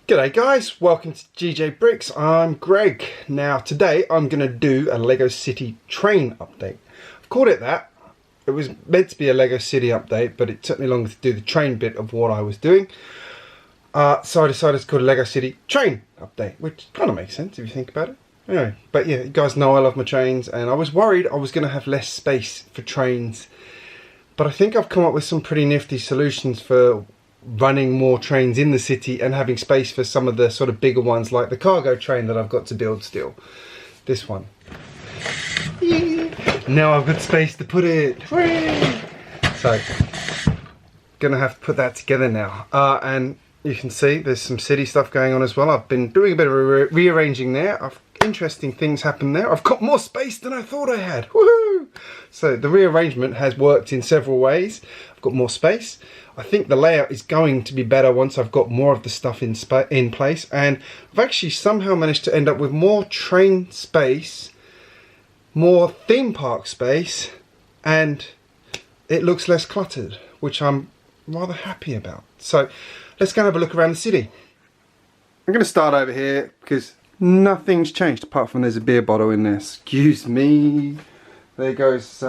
G'day guys, welcome to GJBricks. I'm Greg. Now today I'm going to do a Lego City train update. I've called it that. It was meant to be a Lego City update, but it took me longer to do the train bit of what I was doing. So I decided to call it a Lego City train update, which kind of makes sense if you think about it. Anyway, but yeah, you guys know I love my trains, and I was worried I was going to have less space for trains. But I think I've come up with some pretty nifty solutions for running more trains in the city and having space for some of the sort of bigger ones, like the cargo train that I've got to build still. This one. Now I've got space to put it. So, gonna have to put that together now. And you can see there's some city stuff going on as well. I've been doing a bit of rearranging there. Interesting things happen there. I've got more space than I thought I had. Woohoo! So the rearrangement has worked in several ways. I've got more space. I think the layout is going to be better once I've got more of the stuff in place, and I've actually somehow managed to end up with more train space, more theme park space, and it looks less cluttered, which I'm rather happy about. So let's go and have a look around the city. I'm going to start over here because nothing's changed apart from there's a beer bottle in there. Excuse me. There goes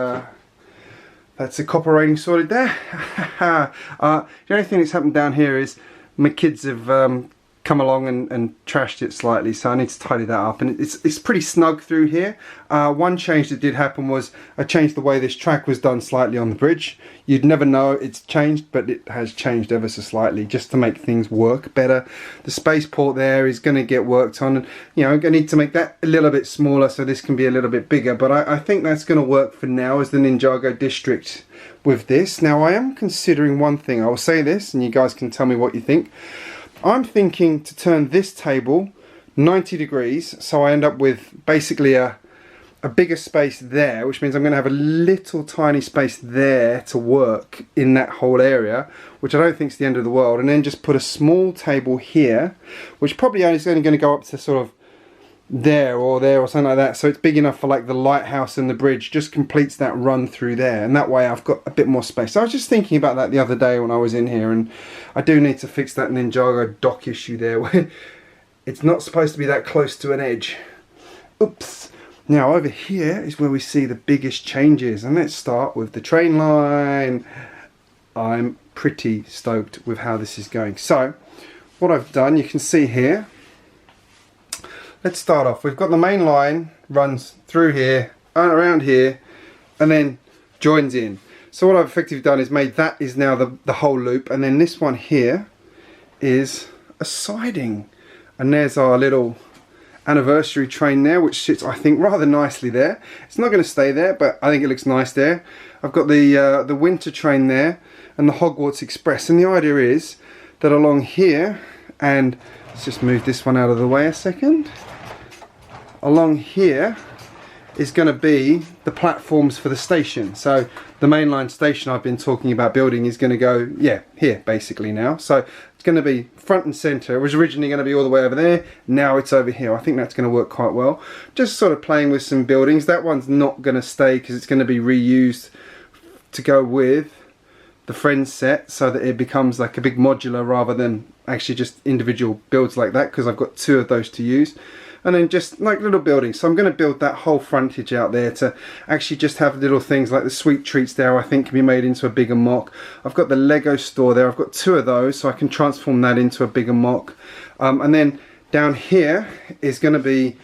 that's the copper rating sorted there. The only thing that's happened down here is my kids have come along and trashed it slightly, so I need to tidy that up, and it's pretty snug through here. One change that did happen was I changed the way this track was done slightly on the bridge. You'd never know it's changed, but it has changed ever so slightly just to make things work better. The spaceport there is going to get worked on, and you know, I'm going to need to make that a little bit smaller so this can be a little bit bigger, but I think that's going to work for now as the Ninjago district with this. Now I am considering one thing. I will say this and you guys can tell me what you think. I'm thinking to turn this table 90 degrees, so I end up with basically a bigger space there, which means I'm going to have a little tiny space there to work in that whole area, which I don't think is the end of the world, and then just put a small table here, which probably is only going to go up to sort of there or something like that, so it's big enough for like the lighthouse and the bridge, just completes that run through there, and that way I've got a bit more space. So I was just thinking about that the other day when I was in here, and I do need to fix that Ninjago dock issue there where it's not supposed to be that close to an edge. Oops. Now over here is where we see the biggest changes, and let's start with the train line. I'm pretty stoked with how this is going. So what I've done, you can see here, let's start off. We've got the main line runs through here, around here, and then joins in. So what I've effectively done is made that is now the whole loop, and then this one here is a siding. And there's our little anniversary train there, which sits, I think, rather nicely there. It's not going to stay there, but I think it looks nice there. I've got the winter train there and the Hogwarts Express, and the idea is that along here, and let's just move this one out of the way a second. Along here is going to be the platforms for the station. So the mainline station I've been talking about building is going to go, yeah, here basically now. So it's going to be front and center. It was originally going to be all the way over there. Now it's over here. I think that's going to work quite well. Just sort of playing with some buildings. That one's not going to stay because it's going to be reused to go with the Friends set, so that it becomes like a big modular rather than actually just individual builds like that, because I've got two of those to use. And then just like little buildings. So I'm going to build that whole frontage out there to actually just have little things like the sweet treats there, I think can be made into a bigger mock. I've got the Lego store there. I've got two of those, so I can transform that into a bigger mock. And then down here is going to be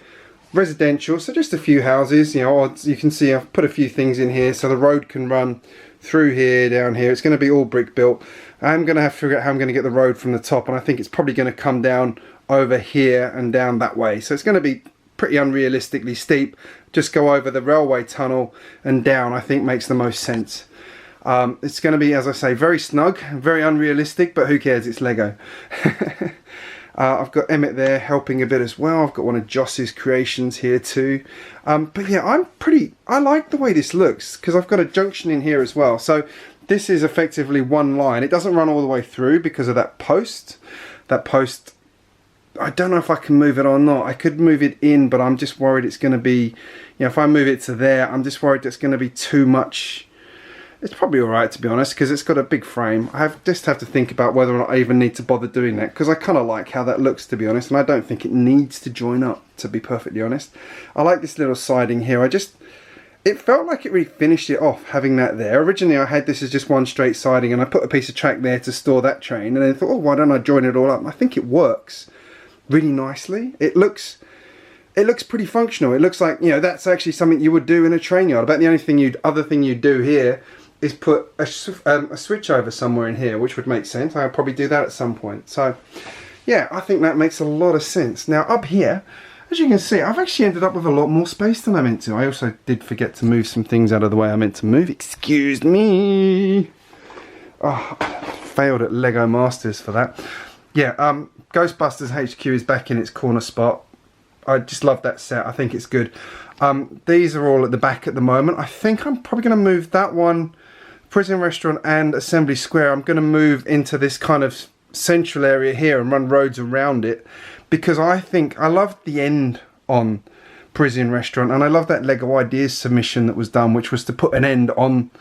residential, so just a few houses. You know, you can see I've put a few things in here so the road can run through here, down here. It's going to be all brick built. I'm going to have to figure out how I'm going to get the road from the top, and I think it's probably going to come down over here and down that way. So it's going to be pretty unrealistically steep. Just go over the railway tunnel and down, I think makes the most sense. It's going to be, as I say, very snug, very unrealistic, but who cares, it's Lego. I've got Emmett there helping a bit as well. I've got one of Joss's creations here too. But yeah, I like the way this looks, because I've got a junction in here as well. So this is effectively one line. It doesn't run all the way through because of that post. That post, I don't know if I can move it or not. I could move it in, but I'm just worried it's going to be, you know, if I move it to there, I'm just worried it's going to be too much It's probably alright, to be honest, because it's got a big frame. Just have to think about whether or not I even need to bother doing that, because I kind of like how that looks, to be honest, and I don't think it needs to join up, to be perfectly honest. I like this little siding here. It felt like it really finished it off, having that there. Originally I had this as just one straight siding, and I put a piece of track there to store that train, and then I thought, oh, why don't I join it all up? And I think it works really nicely. It looks pretty functional. It looks like, you know, that's actually something you would do in a train yard. I bet the only other thing you'd do here is put a switch over somewhere in here, which would make sense. I'll probably do that at some point. So yeah, I think that makes a lot of sense. Now up here, as you can see, I've actually ended up with a lot more space than I meant to. I also did forget to move some things out of the way I meant to move. Excuse me. Oh, I failed at Lego Masters for that. Yeah, Ghostbusters HQ is back in its corner spot. I just love that set. I think it's good. These are all at the back at the moment. I think I'm probably going to move that one, Prison Restaurant and Assembly Square. I'm going to move into this kind of central area here and run roads around it, because I think I love the end on Prison Restaurant, and I love that Lego Ideas submission that was done, which was to put an end on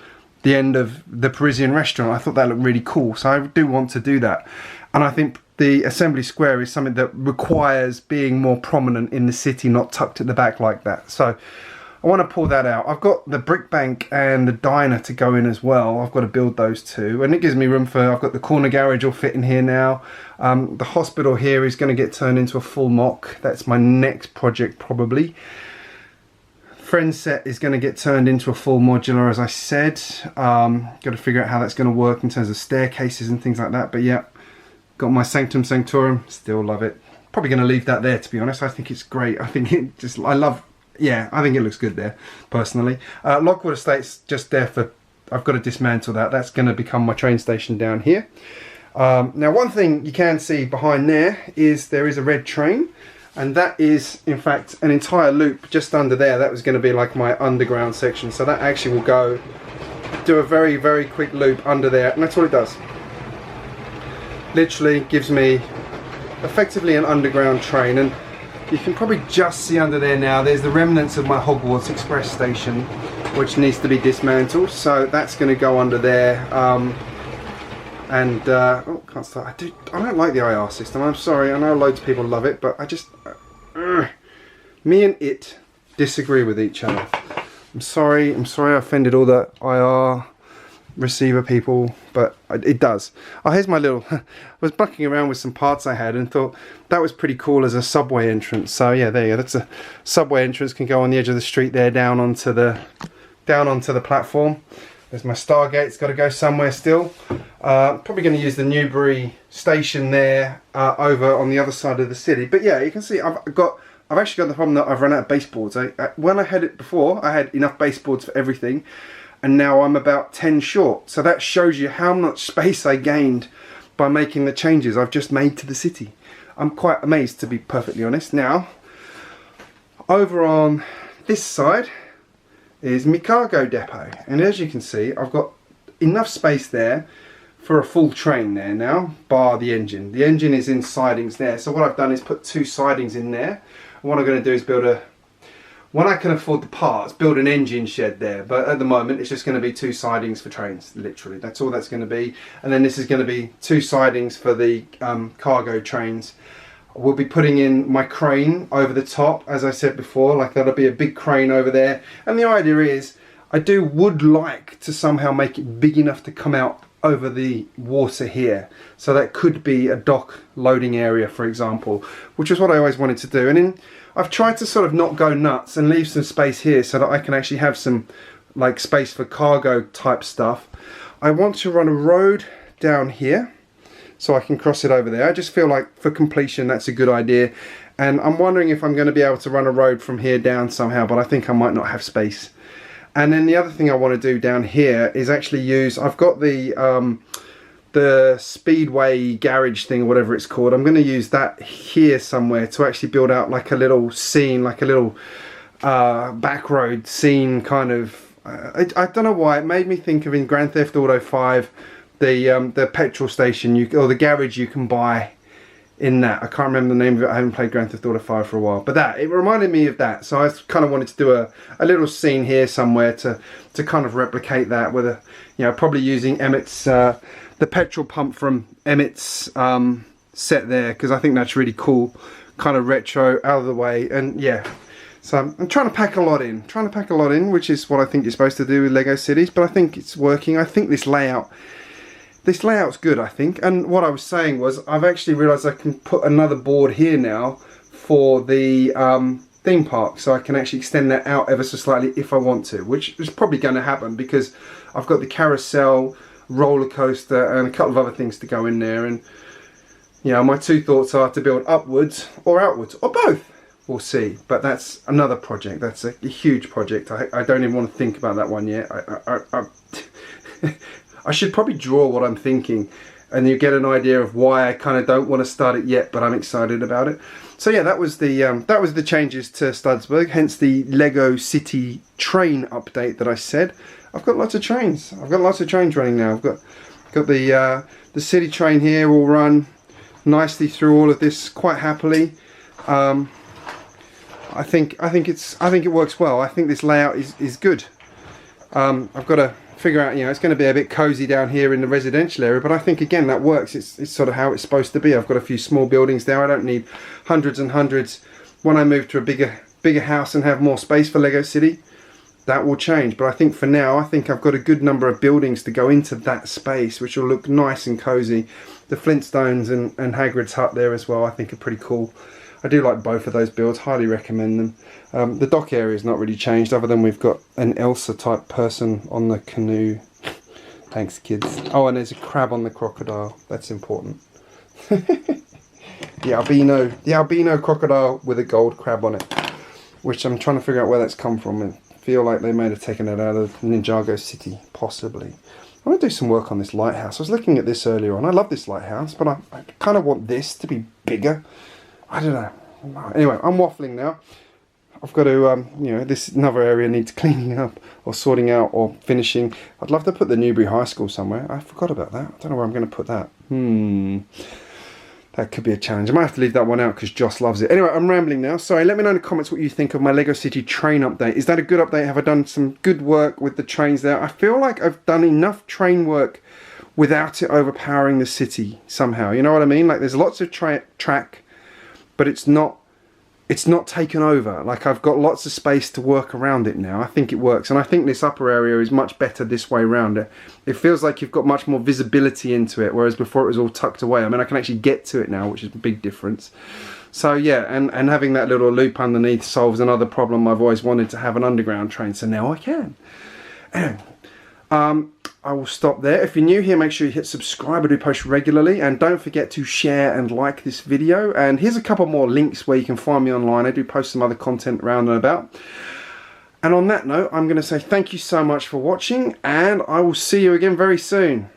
the end of the Parisian Restaurant. I thought that looked really cool, so I do want to do that. And I think the Assembly Square is something that requires being more prominent in the city, not tucked at the back like that. So I want to pull that out. I've got the brick bank and the diner to go in as well. I've got to build those two, and it gives me room for, I've got the corner garage all fit in here now. The hospital here is going to get turned into a full mock. That's my next project probably. Friend set is going to get turned into a full modular, as I said. Got to figure out how that's going to work in terms of staircases and things like that. But yeah, got my Sanctum Sanctorum, still love it. Probably going to leave that there, to be honest. I think it's great. I think it just, yeah, I think it looks good there, personally. Lockwood Estate's just there for, I've got to dismantle that. That's going to become my train station down here. Now, one thing you can see behind there is a red train, and that is, in fact, an entire loop just under there. That was going to be like my underground section, so that actually will go, do a very, very quick loop under there, and that's all it does. Literally gives me effectively an underground train, and you can probably just see under there now, there's the remnants of my Hogwarts Express station, which needs to be dismantled, so that's going to go under there. Oh, can't start. I don't like the IR system, I'm sorry. I know loads of people love it, but I just, me and it disagree with each other. I'm sorry I offended all the IR receiver people, but it does. Oh, here's my little, I was bucking around with some parts I had and thought that was pretty cool as a subway entrance. So yeah, there you go. That's a subway entrance, can go on the edge of the street there, down onto the platform. There's my Stargate, it's got to go somewhere still. Probably going to use the Newbury station there over on the other side of the city. But yeah, you can see I've actually got the problem that I've run out of baseboards. When I had it before, I had enough baseboards for everything, and now I'm about 10 short. So that shows you how much space I gained by making the changes I've just made to the city. I'm quite amazed, to be perfectly honest. Now, over on this side is my cargo depot, and as you can see, I've got enough space there for a full train there now, bar the engine. The engine is in sidings there, so what I've done is put 2 sidings in there. And what I'm going to do is build when I can afford the parts, build an engine shed there. But at the moment, it's just going to be 2 sidings for trains, literally. That's all that's going to be. And then this is going to be 2 sidings for the cargo trains. We'll be putting in my crane over the top, as I said before, like that'll be a big crane over there. And the idea is, I would like to somehow make it big enough to come out over the water here. So that could be a dock loading area, for example, which is what I always wanted to do. And then I've tried to sort of not go nuts and leave some space here so that I can actually have some like space for cargo type stuff. I want to run a road down here, so I can cross it over there. I just feel like for completion that's a good idea, and I'm wondering if I'm going to be able to run a road from here down somehow, but I think I might not have space. And then the other thing I want to do down here is actually use, I've got the speedway garage thing or whatever it's called. I'm going to use that here somewhere to actually build out like a little scene, like a little back road scene kind of. I don't know why, it made me think of in Grand Theft Auto 5 the petrol station or the garage you can buy in that. I can't remember the name of it. I haven't played Grand Theft Auto 5 for a while. But it reminded me of that. So I kind of wanted to do a little scene here somewhere to kind of replicate that with probably using Emmett's, the petrol pump from Emmett's set there, because I think that's really cool. Kind of retro, out of the way, and yeah. So I'm trying to pack a lot in. Which is what I think you're supposed to do with Lego cities, but I think it's working. I think this layout's good, I think. And what I was saying was, I've actually realised I can put another board here now for the theme park, so I can actually extend that out ever so slightly if I want to, which is probably going to happen because I've got the carousel, roller coaster, and a couple of other things to go in there. And my two thoughts are to build upwards or outwards, or both. We'll see, but that's another project. That's a huge project. I don't even want to think about that one yet. I should probably draw what I'm thinking, and you get an idea of why I kind of don't want to start it yet, but I'm excited about it. So yeah, that was the changes to Studsburg, hence the Lego City train update that I said. I've got lots of trains. I've got lots of trains running now. I've got the city train here will run nicely through all of this quite happily. I think it works well. I think this layout is good. I've got to figure out, it's going to be a bit cozy down here in the residential area, but I think again that works. It's sort of how it's supposed to be. I've got a few small buildings there. I don't need hundreds and hundreds. When I move to a bigger house and have more space for Lego City, that will change. But I think for now, I think I've got a good number of buildings to go into that space, which will look nice and cozy. The Flintstones and Hagrid's hut there as well, I think are pretty cool. I do like both of those builds, highly recommend them. The dock area has not really changed, other than we've got an Elsa type person on the canoe. Thanks kids. Oh, and there's a crab on the crocodile, that's important. The albino crocodile with a gold crab on it, which I'm trying to figure out where that's come from. I feel like they may have taken it out of Ninjago City, possibly. I want to do some work on this lighthouse. I was looking at this earlier on. I love this lighthouse, but I kind of want this to be bigger. I don't know. Anyway, I'm waffling now. I've got to, this another area needs cleaning up or sorting out or finishing. I'd love to put the Newbury High School somewhere. I forgot about that. I don't know where I'm going to put that. That could be a challenge. I might have to leave that one out because Joss loves it. Anyway, I'm rambling now. Sorry, let me know in the comments what you think of my Lego City train update. Is that a good update? Have I done some good work with the trains there? I feel like I've done enough train work without it overpowering the city somehow. You know what I mean? Like there's lots of track, but it's not taken over. Like I've got lots of space to work around it now. I think it works, and I think this upper area is much better this way around it. It feels like you've got much more visibility into it, whereas before it was all tucked away. I mean, I can actually get to it now, which is a big difference. So yeah, and having that little loop underneath solves another problem. I've always wanted to have an underground train, so now I can. Anyway, I will stop there. If you're new here, make sure you hit subscribe. I do post regularly, and don't forget to share and like this video. And here's a couple more links where you can find me online. I do post some other content around and about. And on that note, I'm going to say thank you so much for watching, and I will see you again very soon.